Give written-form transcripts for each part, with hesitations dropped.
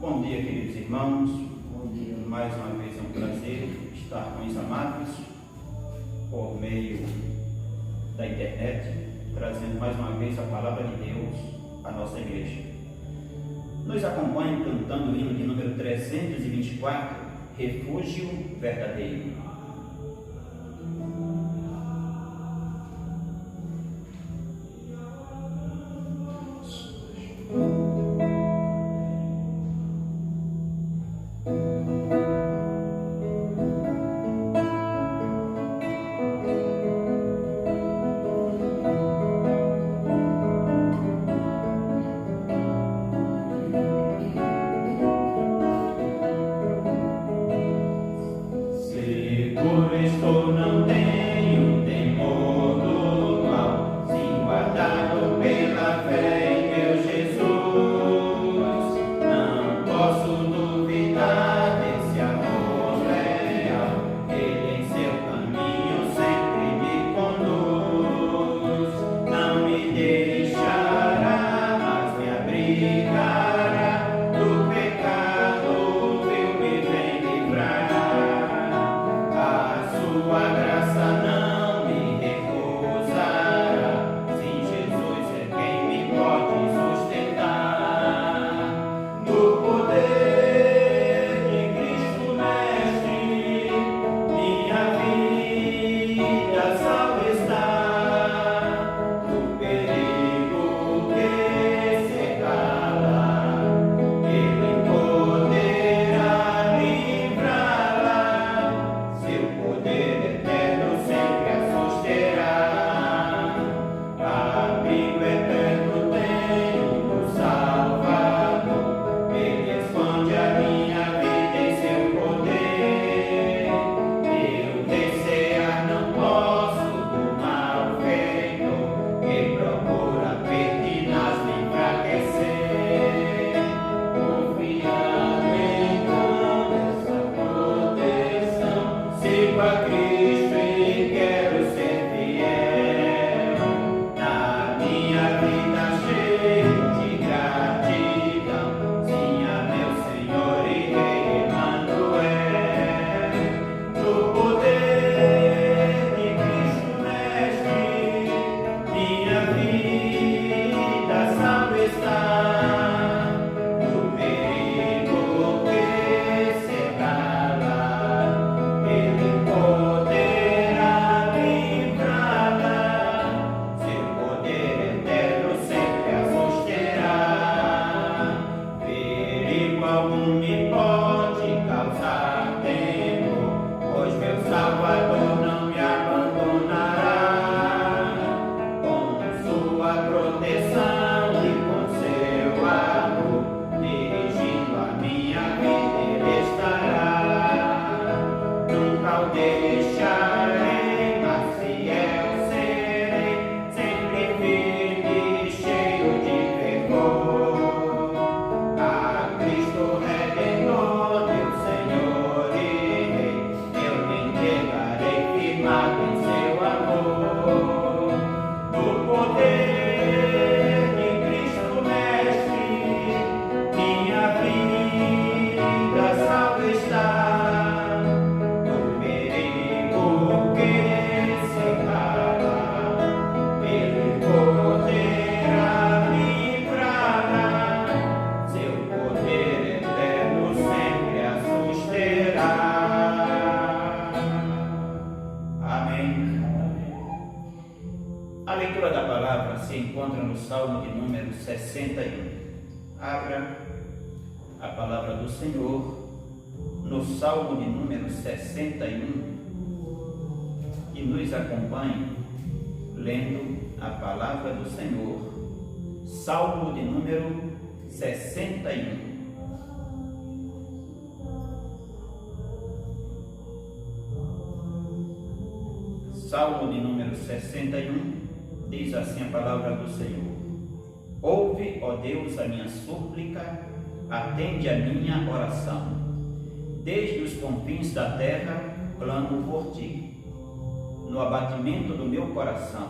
Bom dia, queridos irmãos. Bom dia. Mais uma vez é um prazer estar com os amados por meio da internet, trazendo mais uma vez a palavra de Deus à nossa igreja. Nos acompanhem cantando o hino de número 324, Refúgio Verdadeiro. Estou, não tenho temor do mal, sim guardado pela fé em meu Jesus. Não posso duvidar desse amor leal, Ele em seu caminho sempre me conduz. Não me deixará, mas me abrigará do pecado, vil me vem livrar. Sua graça não me recusará, sim, Jesus é quem me pode sustentar. No poder de Cristo Mestre, minha vida salva está. Do perigo que cercá-la, Ele poderá livrá-la. Seu poder a Cristo e quero ser fiel na minha vida cheia de gratidão, sim, a meu Senhor e Rei Emanuel. No poder de Cristo Mestre, minha vida salva está. Do perigo que cercá-la, Ele poderá livrá-la, seu poder eterno sempre a susterá. Perigo algum me pode causar temor, pois meu Salvador não me abandonará. Com sua proteção e com seu amor, dirigindo a minha vida Ele estará. Nunca o deixarei, mas fiel serei, sempre firme e cheio de fervor. A Cristo Redentor, meu Senhor e Rei, eu me entregarei firmado em seu amor. No poder de Cristo Mestre, minha vida salva está. A leitura da palavra se encontra no Salmo de número 61. Abra a palavra do Senhor no Salmo de número 61 e nos acompanhe lendo a palavra do Senhor. Salmo de número 61. Salmo de número 61, diz assim a palavra do Senhor: Ouve, ó Deus, a minha súplica, atende a minha oração. Desde os confins da terra, clamo por ti. No abatimento do meu coração,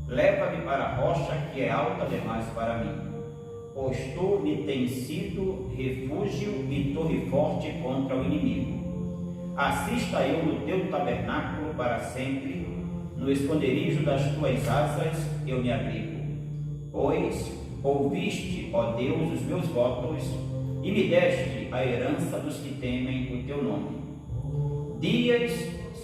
leva-me para a rocha que é alta demais para mim. pois tu me tens sido refúgio e torre forte contra o inimigo. Assista eu no teu tabernáculo para sempre, no esconderijo das tuas asas eu me abrigo. Pois ouviste, ó Deus, os meus votos, e me deste a herança dos que temem o teu nome. Dias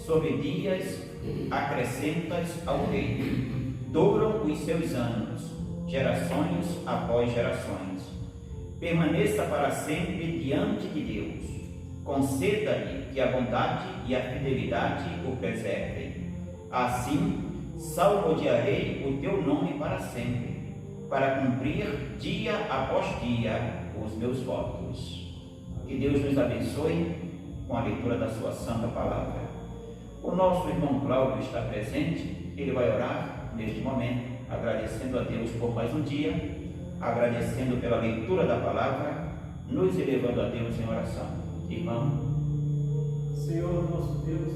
sobre dias acrescentas ao rei, douram os seus anos, gerações após gerações. Permaneça para sempre diante de Deus. Conceda-lhe que a bondade e a fidelidade o preservem. Assim, salmodiarei o teu nome para sempre, para cumprir dia após dia os meus votos. Que Deus nos abençoe com a leitura da sua santa palavra. O nosso irmão Cláudio está presente, ele vai orar neste momento, agradecendo a Deus por mais um dia, agradecendo pela leitura da palavra, nos elevando a Deus em oração. Irmão. Senhor nosso Deus,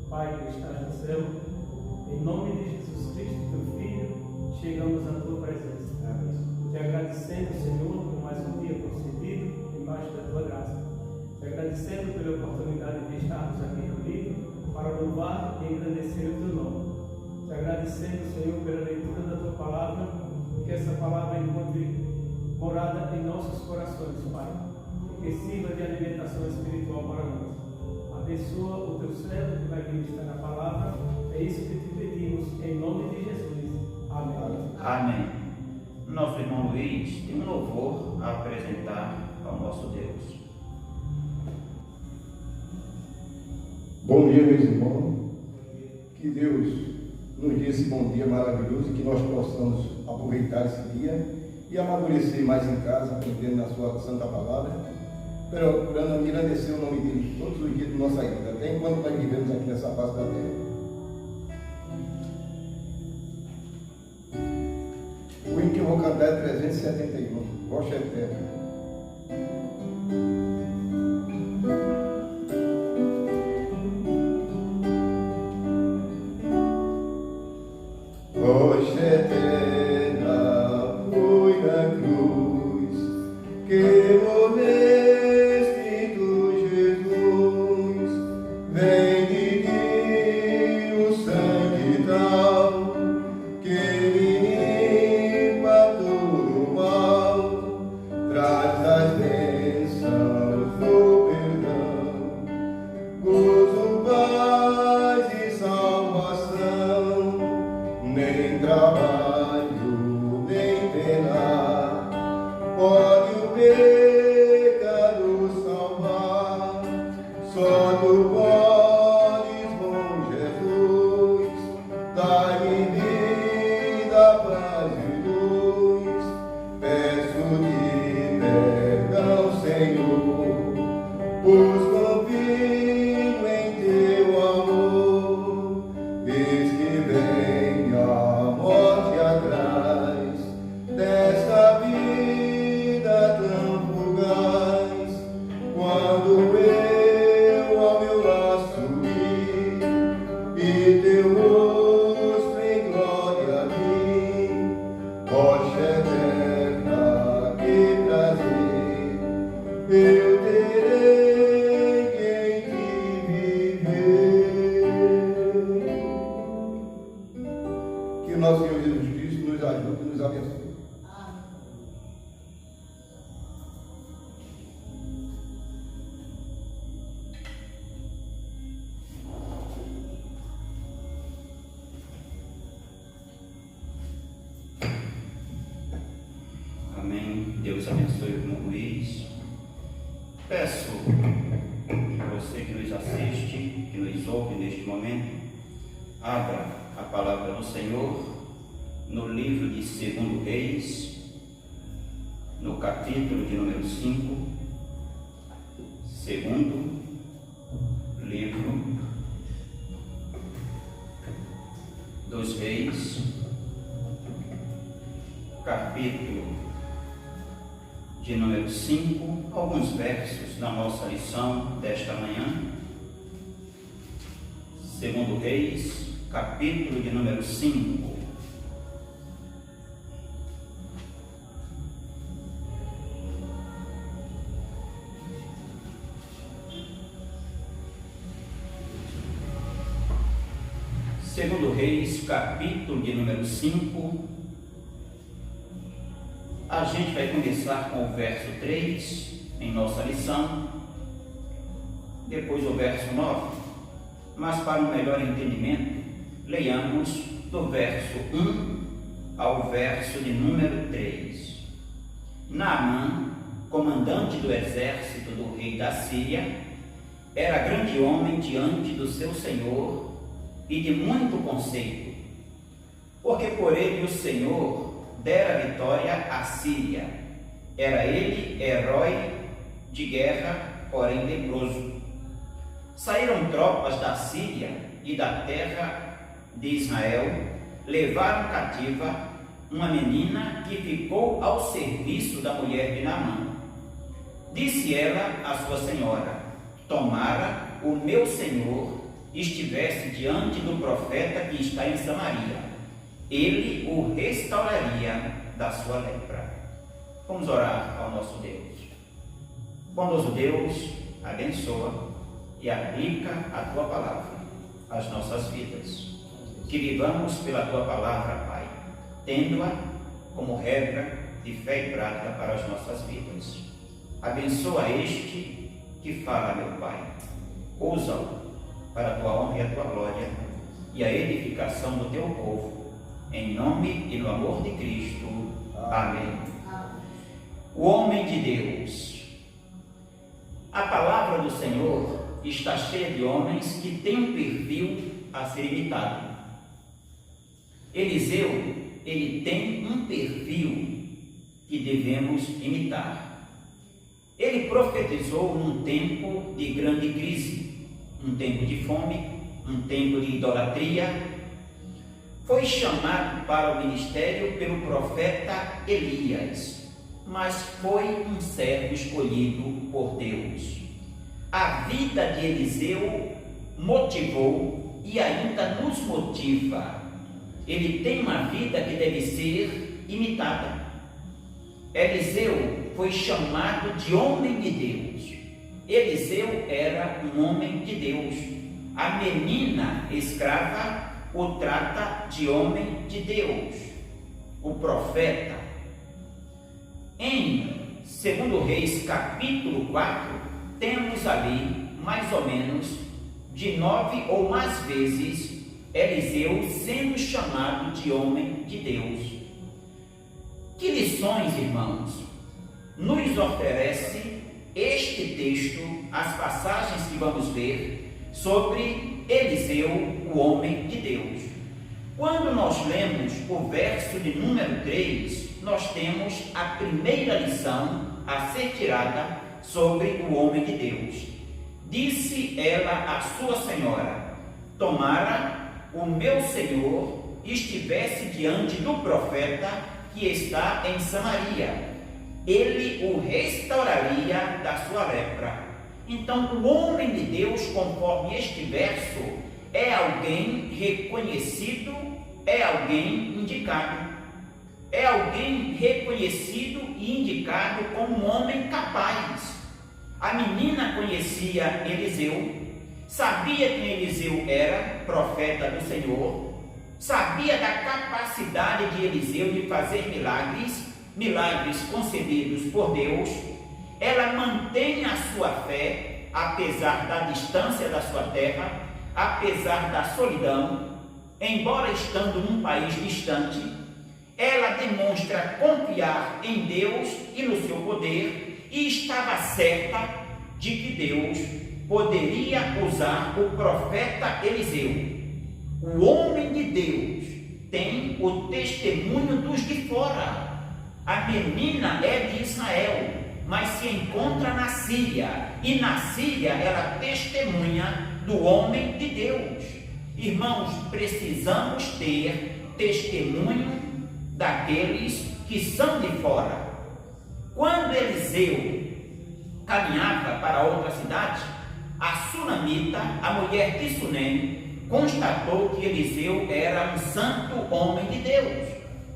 Pai que estás no céu, em nome de Jesus Cristo, teu Filho, chegamos à tua presença. Te agradecendo, Senhor, por mais um dia concedido embaixo da tua graça. Te agradecendo pela oportunidade de estarmos aqui reunidos para louvar e engrandecer o teu nome. Te agradecendo, Senhor, pela leitura da tua palavra, que essa palavra encontre morada em nossos corações, Pai, e que sirva de alimentação espiritual para nós. Abençoa o teu servo que vai ministrar na palavra. É isso que te pedimos, em nome de Jesus. Amém. Amém. Nosso irmão Luiz tem um louvor a apresentar ao nosso Deus. Bom dia, meus irmãos. Que Deus nos dê esse bom dia maravilhoso e que nós possamos aproveitar esse dia e amadurecer mais em casa, aprendendo na sua santa palavra, procurando engrandecer o nome dele todos os dias de nossa vida, até enquanto nós vivemos aqui nessa face da terra. O hino que eu vou cantar é 371, Rocha Eterna. Rocha eterna, foi na cruz que morreste tu, Jesus. Vem de ti o sangue tal que me limpa todo o mal, traz as bênçãos do perdão, gozo, paz e salvação. Nem trabalho, nem pena pode o pecado salvar. Só tu podes, bom Jesus, dar-me vida, paz e luz. Peço-te perdão, Senhor, pois confio em teu amor. Eis que vem a morte atrás desta vida tão fugaz. Quando eu ao meu laço vi e teu rosto em glória vi, rocha eterna, que prazer eu terei em ti viver. Que o nosso Senhor Jesus Cristo nos ajude e nos abençoe. Amém. Deus abençoe o irmão Luiz. Peço que você que nos assiste, que nos ouve neste momento, abra a palavra do Senhor no livro de 2 Reis, no capítulo de número 5, segundo livro dos Reis, capítulo de número 5, alguns versos da nossa lição desta manhã. 2 Reis, capítulo de número 5. Segundo Reis, capítulo de número 5. A gente vai começar com o verso 3 em nossa lição, depois o verso 9, mas para um melhor entendimento, leiamos do verso 1 ao verso de número 3. Naamã, comandante do exército do rei da Síria, era grande homem diante do seu senhor e de muito conceito, porque por ele o Senhor dera vitória à Síria. Era ele herói de guerra, porém leproso. Saíram tropas da Síria e da terra de Israel, levaram cativa uma menina que ficou ao serviço da mulher de Naamã. Disse ela à sua senhora: tomara o meu senhor estivesse diante do profeta que está em Samaria, ele o restauraria da sua lepra. Vamos orar ao nosso Deus. Bondoso Deus, abençoa e aplica a Tua palavra às nossas vidas. Que vivamos pela Tua palavra, Pai, tendo-a como regra de fé e prática para as nossas vidas. Abençoa este que fala, meu Pai. Usa-o para a Tua honra e a Tua glória e a edificação do Teu povo. Em nome e no amor de Cristo. Amém. O homem de Deus. A palavra do Senhor está cheia de homens que têm um perfil a ser imitado. Eliseu, ele tem um perfil que devemos imitar. Ele profetizou num tempo de grande crise, um tempo de fome, um tempo de idolatria. Foi chamado para o ministério pelo profeta Elias, mas foi um servo escolhido por Deus. A vida de Eliseu motivou e ainda nos motiva. Ele tem uma vida que deve ser imitada. Eliseu foi chamado de homem de Deus. Eliseu era um homem de Deus. A menina escrava o trata de homem de Deus. O profeta. Em 2 Reis, capítulo 4, temos ali, mais ou menos, de 9 ou mais vezes, Eliseu sendo chamado de homem de Deus. Que lições, irmãos, nos oferece este texto, as passagens que vamos ver sobre Eliseu, o homem de Deus? Quando nós lemos o verso de número 3, nós temos a primeira lição a ser tirada sobre o homem de Deus. Disse ela à sua senhora: tomara o meu senhor estivesse diante do profeta que está em Samaria, ele o restauraria da sua lepra. Então, o homem de Deus, conforme este verso, é alguém reconhecido, é alguém indicado. É alguém reconhecido e indicado como um homem capaz. A menina conhecia Eliseu, sabia quem Eliseu era, profeta do Senhor, sabia da capacidade de Eliseu de fazer milagres concebidos por Deus. Ela mantém a sua fé, apesar da distância da sua terra, apesar da solidão, embora estando num país distante. Ela demonstra confiar em Deus e no seu poder, e estava certa de que Deus poderia usar o profeta Eliseu. O homem de Deus tem o testemunho dos de fora. A menina é de Israel, mas se encontra na Síria, e na Síria ela testemunha do homem de Deus. Irmãos, precisamos ter testemunho daqueles que são de fora. Quando Eliseu caminhava para outra cidade, a sunamita, a mulher de Sunem, constatou que Eliseu era um santo homem de Deus.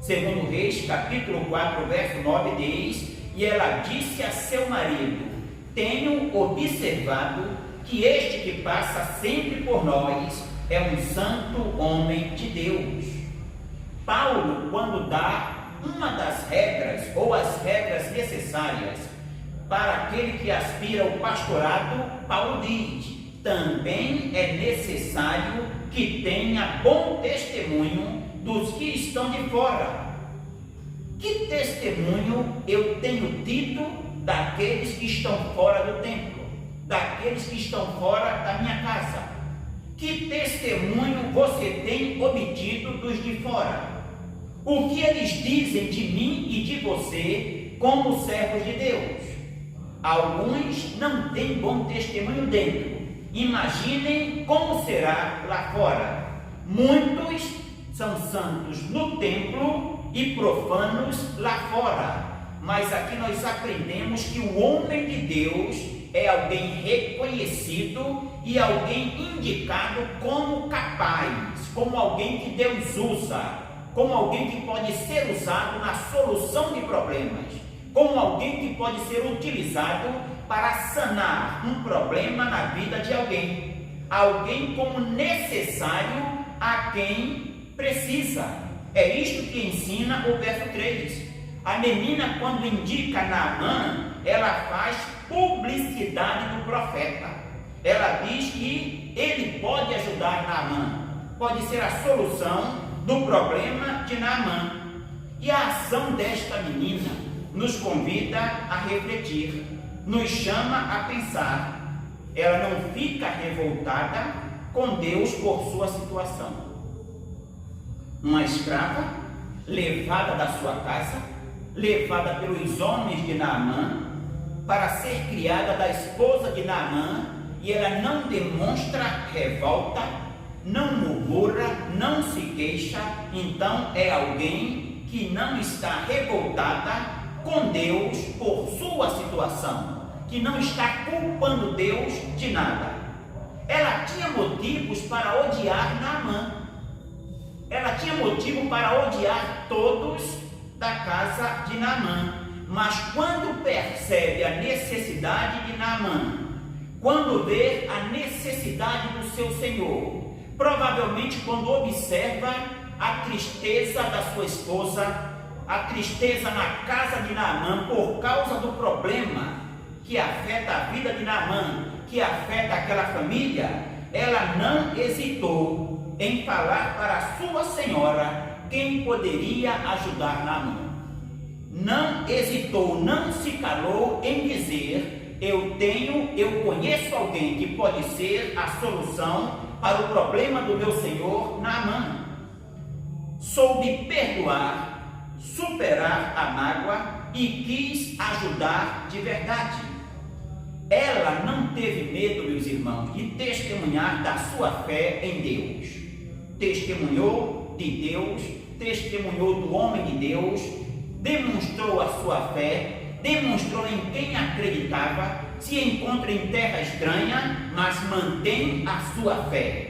Segundo Reis, capítulo 4, verso 9 diz: e ela disse a seu marido: tenho observado que este que passa sempre por nós é um santo homem de Deus. Paulo, quando dá uma das regras ou as regras necessárias para aquele que aspira ao pastorado, Paulo diz: também é necessário que tenha bom testemunho dos que estão de fora. Que testemunho eu tenho tido daqueles que estão fora do templo, daqueles que estão fora da minha casa? Que testemunho você tem obtido dos de fora? O que eles dizem de mim e de você como servos de Deus? Alguns não têm bom testemunho dentro. Imaginem como será lá fora. Muitos são santos no templo e profanos lá fora. Mas aqui nós aprendemos que o homem de Deus é alguém reconhecido e alguém indicado como capaz, como alguém que Deus usa, como alguém que pode ser usado na solução de problemas, como alguém que pode ser utilizado para sanar um problema na vida de alguém, alguém como necessário a quem precisa. É isto que ensina o verso 3. A menina, quando indica Naamã, ela faz publicidade do profeta. Ela diz que ele pode ajudar Naamã, pode ser a solução do problema de Naamã. E a ação desta menina nos convida a refletir, nos chama a pensar. Ela não fica revoltada com Deus por sua situação. Uma escrava levada da sua casa, levada pelos homens de Naamã para ser criada da esposa de Naamã, e ela não demonstra revolta, não murmura, não se queixa. Então é alguém que não está revoltada com Deus por sua situação, que não está culpando Deus de nada. Ela tinha motivos para odiar Naamã, ela tinha motivo para odiar todos da casa de Naamã, mas quando percebe a necessidade de Naamã, quando vê a necessidade do seu Senhor, provavelmente quando observa a tristeza da sua esposa, a tristeza na casa de Naamã por causa do problema que afeta a vida de Naamã, que afeta aquela família, ela não hesitou em falar para a sua senhora quem poderia ajudar Naamã. Não hesitou, não se calou em dizer: eu conheço alguém que pode ser a solução para o problema do meu senhor Naamã. Soube perdoar, superar a mágoa e quis ajudar de verdade. Ela não teve medo, meus irmãos, de testemunhar da sua fé em Deus. Testemunhou de Deus, testemunhou do homem de Deus, demonstrou a sua fé, demonstrou em quem acreditava, se encontra em terra estranha, mas mantém a sua fé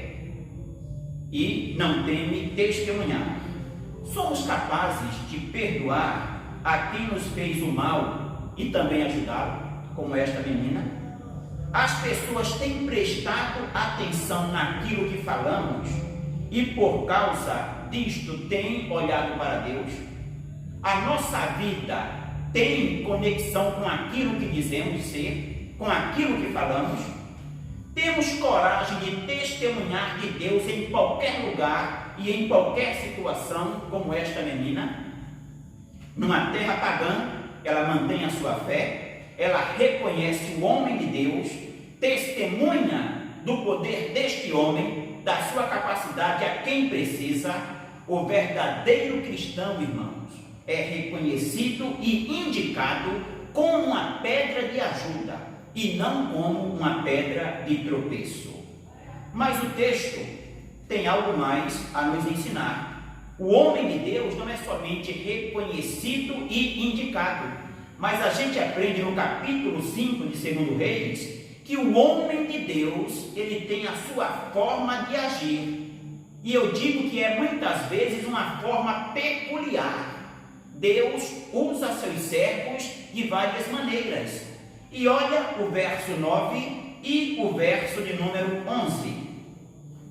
e não teme testemunhar. Somos capazes de perdoar a quem nos fez o mal e também ajudá-lo, como esta menina? As pessoas têm prestado atenção naquilo que falamos e por causa disto têm olhado para Deus? A nossa vida tem conexão com aquilo que dizemos ser, com aquilo que falamos? Temos coragem de testemunhar de Deus em qualquer lugar e em qualquer situação, como esta menina? Numa terra pagã, ela mantém a sua fé, ela reconhece o homem de Deus, testemunha do poder deste homem, da sua capacidade a quem precisa. O verdadeiro cristão, irmãos, é reconhecido e indicado como uma pedra de ajuda e não como uma pedra de tropeço. Mas o texto tem algo mais a nos ensinar. O homem de Deus não é somente reconhecido e indicado, mas a gente aprende no capítulo 5 de 2 Reis que o homem de Deus, ele tem a sua forma de agir. E eu digo que é muitas vezes uma forma peculiar. Deus usa seus servos de várias maneiras. E olha o verso 9 e o verso de número 11.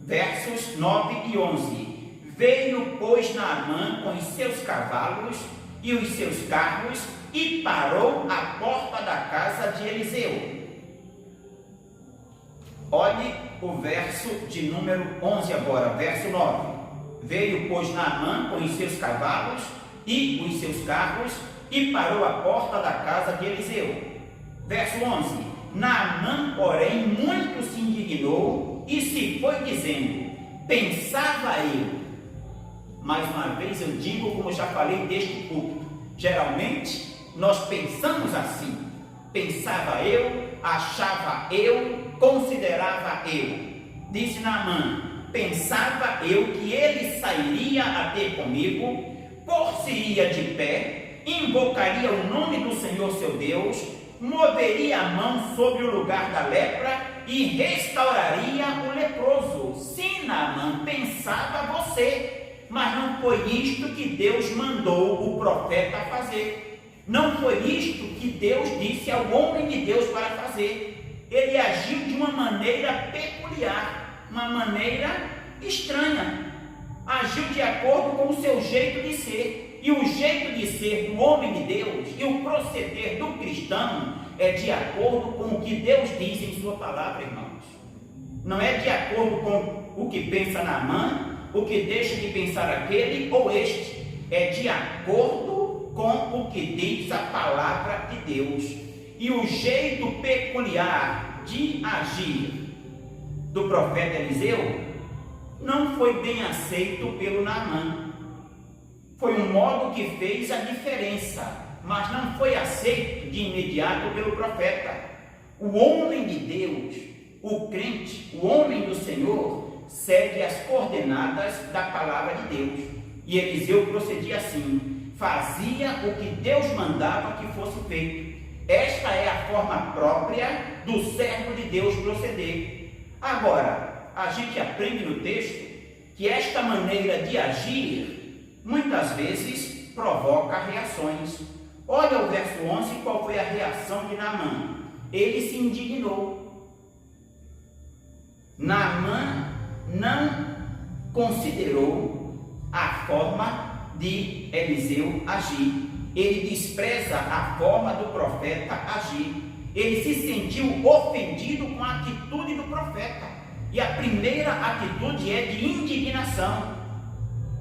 versos 9 e 11. Veio, pois, Naamã com os seus cavalos e os seus carros e parou à porta da casa de Eliseu. Olhe o verso de número 11 agora, verso 9. Veio, pois, Naamã com os seus cavalos e os seus carros e parou à porta da casa de Eliseu. Verso 11. Naamã, porém, muito se indignou e se foi dizendo: pensava eu. Mais uma vez eu digo, como já falei deste púlpito, geralmente nós pensamos assim: pensava eu, achava eu, considerava eu. Disse Naamã: pensava eu que ele sairia a ter comigo, por-se-ia de pé, invocaria o nome do Senhor seu Deus, moveria a mão sobre o lugar da lepra e restauraria o leproso. Sim, Naamã, pensava você. Mas não foi isto que Deus mandou o profeta fazer. Não foi isto que Deus disse ao homem de Deus para fazer. Ele agiu de uma maneira peculiar, uma maneira estranha. Agiu de acordo com o seu jeito de ser. E o jeito de ser do homem de Deus e o proceder do cristão é de acordo com o que Deus diz em sua palavra, irmãos. Não é de acordo com o que pensa Naamã, o que deixa de pensar aquele ou este. É de acordo com o que diz a palavra de Deus. E o jeito peculiar de agir do profeta Eliseu não foi bem aceito pelo Naamã. Foi um modo que fez a diferença, mas não foi aceito de imediato pelo profeta. O homem de Deus, o crente, o homem do Senhor, segue as coordenadas da palavra de Deus. E Eliseu procedia assim, fazia o que Deus mandava que fosse feito. Esta é a forma própria do servo de Deus proceder. Agora, a gente aprende no texto que esta maneira de agir muitas vezes provoca reações. Olha o verso 11, qual foi a reação de Naamã? Ele se indignou. Naamã não considerou a forma de Eliseu agir. Ele despreza a forma do profeta agir. Ele se sentiu ofendido com a atitude do profeta. E a primeira atitude é de indignação,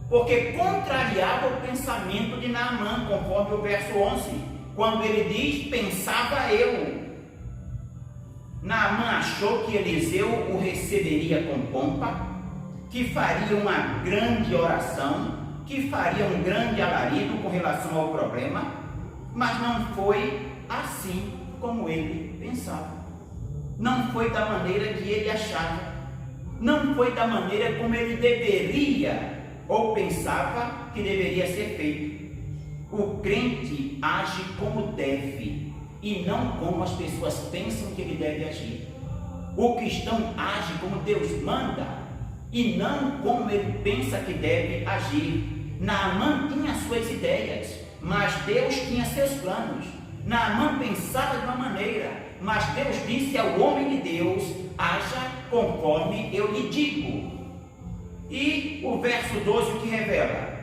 porque contrariava o pensamento de Naamã, conforme o verso 11, quando ele diz: pensava eu. Naamã achou que Eliseu o receberia com pompa, que faria uma grande oração, que faria um grande alarido com relação ao problema, mas não foi assim como ele pensava. Não foi da maneira que ele achava. Não foi da maneira como ele deveria ou pensava que deveria ser feito. O crente age como deve e não como as pessoas pensam que ele deve agir. O cristão age como Deus manda e não como ele pensa que deve agir. Naamã tinha suas ideias, mas Deus tinha seus planos. Naamã pensava de uma maneira, mas Deus disse ao homem de Deus: haja conforme eu lhe digo. E o verso 12 o que revela: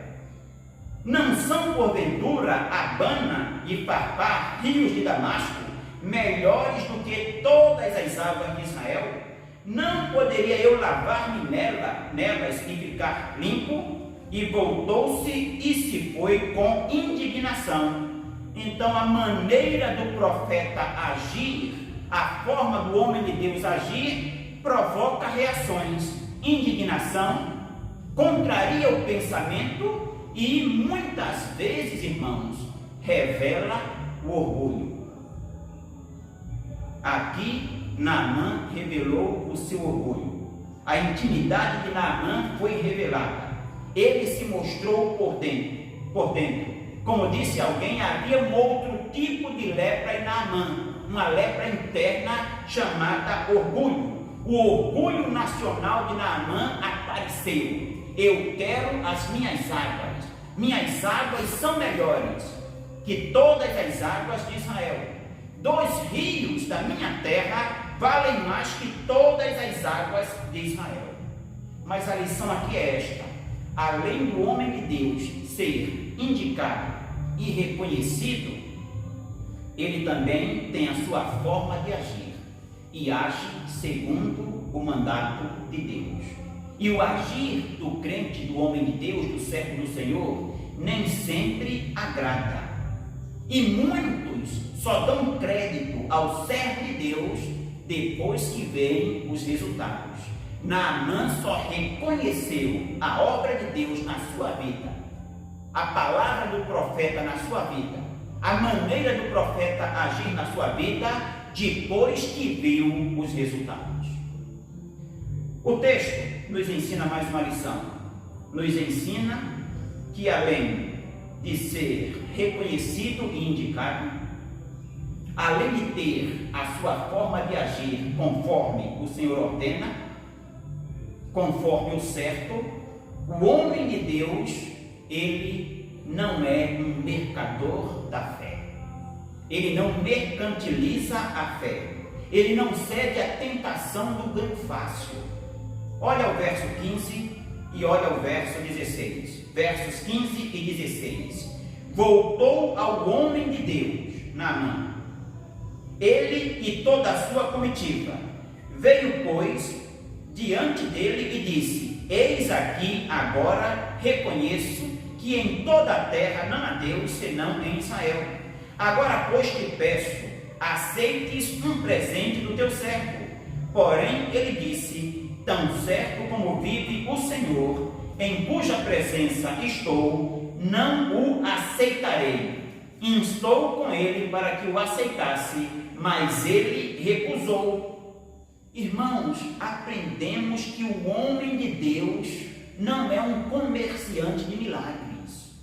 não são porventura Abana e Farpar, rios de Damasco, melhores do que todas as águas de Israel? Não poderia eu lavar-me nelas e ficar limpo? E voltou-se e se foi com indignação. Então a maneira do profeta agir, a forma do homem de Deus agir, provoca reações. Indignação, contraria o pensamento e muitas vezes, irmãos, revela o orgulho. Aqui Naamã revelou o seu orgulho. A intimidade de Naamã foi revelada. Ele se mostrou por dentro. Como disse alguém, havia um outro tipo de lepra em Naamã, uma lepra interna chamada orgulho. O orgulho nacional de Naamã apareceu. Eu quero as minhas águas são melhores que todas as águas de Israel. 2 rios da minha terra valem mais que todas as águas de Israel. Mas a lição aqui é esta: além do homem de Deus ser indicado e reconhecido, ele também tem a sua forma de agir e age segundo o mandato de Deus. E o agir do crente, do homem de Deus, do servo do Senhor, nem sempre agrada. E muitos só dão crédito ao servo de Deus depois que veem os resultados. Naamã só reconheceu a obra de Deus na sua vida, a palavra do profeta na sua vida, a maneira do profeta agir na sua vida, depois que viu os resultados. O texto nos ensina mais uma lição. Nos ensina que, além de ser reconhecido e indicado, além de ter a sua forma de agir conforme o Senhor ordena, conforme o certo, o homem de Deus, ele não é um mercador da fé. Ele não mercantiliza a fé. Ele não cede à tentação do ganho fácil. Olha o verso 15 e olha o verso 16. Versos 15 e 16. Voltou ao homem de Deus, Naamã, ele e toda a sua comitiva. Veio, pois, diante dele e disse: eis aqui agora reconheço que em toda a terra não há Deus senão em Israel. Agora, pois, te peço, aceites um presente do teu servo. Porém, ele disse: tão certo como vive o Senhor, em cuja presença estou, não o aceitarei. Instou com ele para que o aceitasse, mas ele recusou. Irmãos, aprendemos que o homem de Deus não é um comerciante de milagres.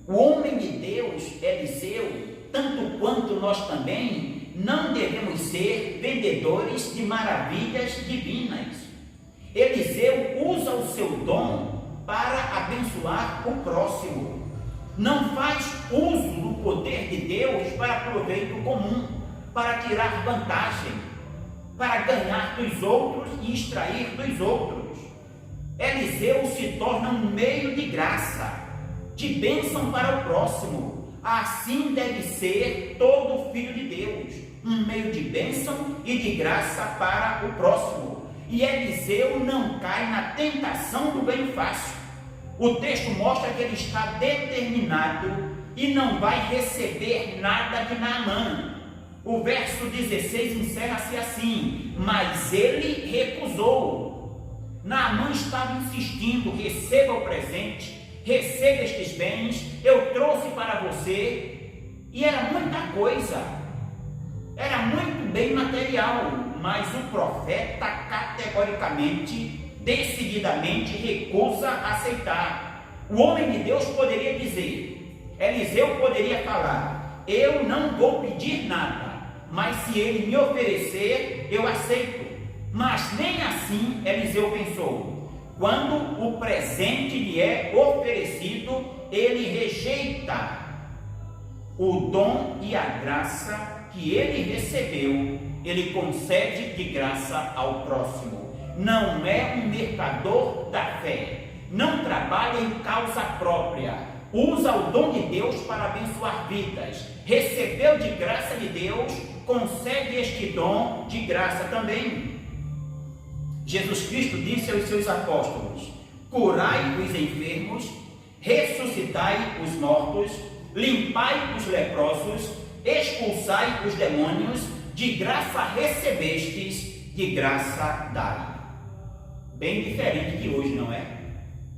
O homem de Deus, Eliseu, tanto quanto nós também, não devemos ser vendedores de maravilhas divinas. Eliseu usa o seu dom para abençoar o próximo. Não faz uso do poder de Deus para proveito comum, para tirar vantagem, para ganhar dos outros e extrair dos outros. Eliseu se torna um meio de graça, de bênção para o próximo. Assim deve ser todo filho de Deus, um meio de bênção e de graça para o próximo. E Eliseu não cai na tentação do ganho fácil. O texto mostra que ele está determinado e não vai receber nada de Naamã. O verso 16 encerra-se assim: mas ele recusou. Naamã estava insistindo: receba o presente, receba estes bens, eu trouxe para você. E era muita coisa, era muito bem material, mas o profeta categoricamente, decididamente recusa aceitar. O homem de Deus poderia dizer, Eliseu poderia falar: eu não vou pedir nada, mas se ele me oferecer, eu aceito. Mas nem assim Eliseu pensou. Quando o presente lhe é oferecido, ele rejeita o dom e a graça que ele recebeu. Ele concede de graça ao próximo. Não é um mercador da fé, não trabalha em causa própria, usa o dom de Deus para abençoar vidas, recebeu de graça de Deus, concede este dom de graça também. Jesus Cristo disse aos seus apóstolos: curai os enfermos, ressuscitai os mortos, limpai os leprosos, expulsai os demônios, de graça recebestes, de graça dai. Bem diferente de hoje, não é?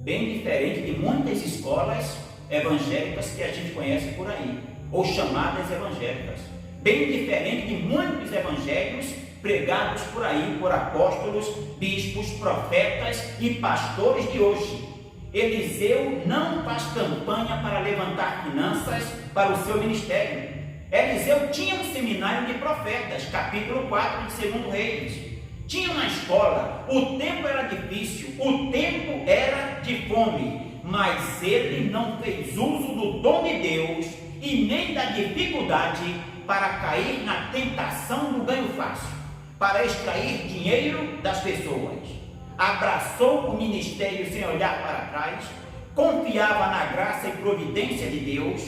Bem diferente de muitas escolas evangélicas que a gente conhece por aí, ou chamadas evangélicas. Bem diferente de muitos evangelhos pregados por aí por apóstolos, bispos, profetas e pastores de hoje. Eliseu não faz campanha para levantar finanças para o seu ministério. Eliseu tinha um seminário de profetas, capítulo 4 de 2 Reis. Tinha uma escola, o tempo era difícil, o tempo era de fome, mas ele não fez uso do dom de Deus e nem da dificuldade para cair na tentação do ganho fácil, para extrair dinheiro das pessoas. abraçou o ministério sem olhar para trás, confiava na graça e providência de Deus,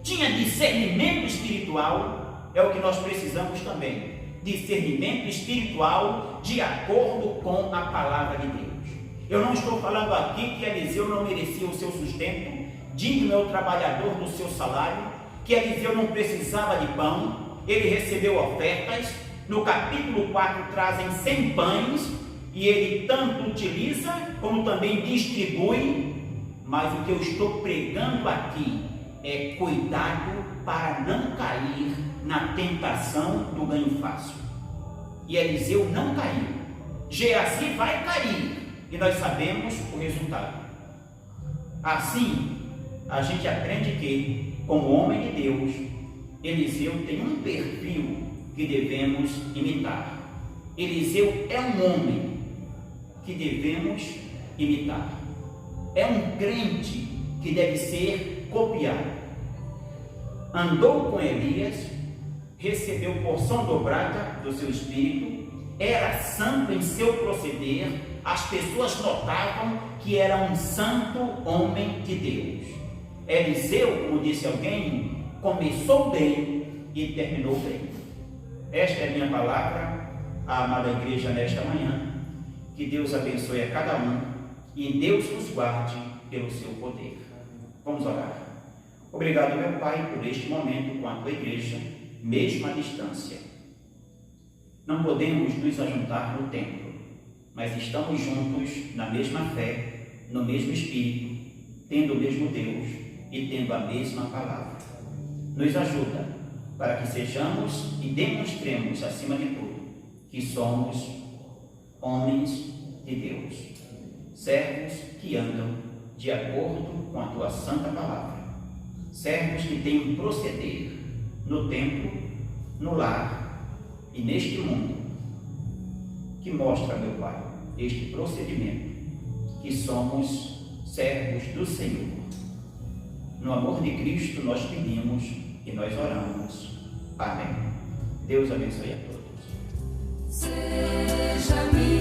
tinha discernimento espiritual. É o que nós precisamos também, discernimento espiritual de acordo com a palavra de Deus. Eu não estou falando aqui que Eliseu não merecia o seu sustento, digno é o trabalhador do seu salário, que Eliseu não precisava de pão, ele recebeu ofertas. No capítulo 4 trazem 100 pães, e ele tanto utiliza como também distribui. Mas o que eu estou pregando aqui é cuidado para não cair na tentação do ganho fácil. E Eliseu não caiu. Geazi vai cair, e nós sabemos o resultado. Assim, a gente aprende que, como homem de Deus, Eliseu tem um perfil que devemos imitar. Eliseu é um homem que devemos imitar. É um crente que deve ser copiado. Andou com Elias, recebeu porção dobrada do seu espírito, era santo em seu proceder, as pessoas notavam que era um santo homem de Deus. Eliseu, como disse alguém, começou bem e terminou bem. Esta é a minha palavra, a amada igreja, nesta manhã. Que Deus abençoe a cada um e Deus nos guarde pelo seu poder. Vamos orar. Obrigado, meu Pai, por este momento com a tua igreja, mesmo à distância. Não podemos nos ajuntar no templo, mas estamos juntos na mesma fé, no mesmo Espírito, tendo o mesmo Deus e tendo a mesma palavra. Nos ajuda para que sejamos e demonstremos, acima de tudo, que somos homens de Deus, servos que andam de acordo com a tua santa palavra, servos que têm um proceder no templo, no lar e neste mundo, que mostra, meu Pai, este procedimento, que somos servos do Senhor. No amor de Cristo nós pedimos e nós oramos. Amém. Deus abençoe a todos. Seja minha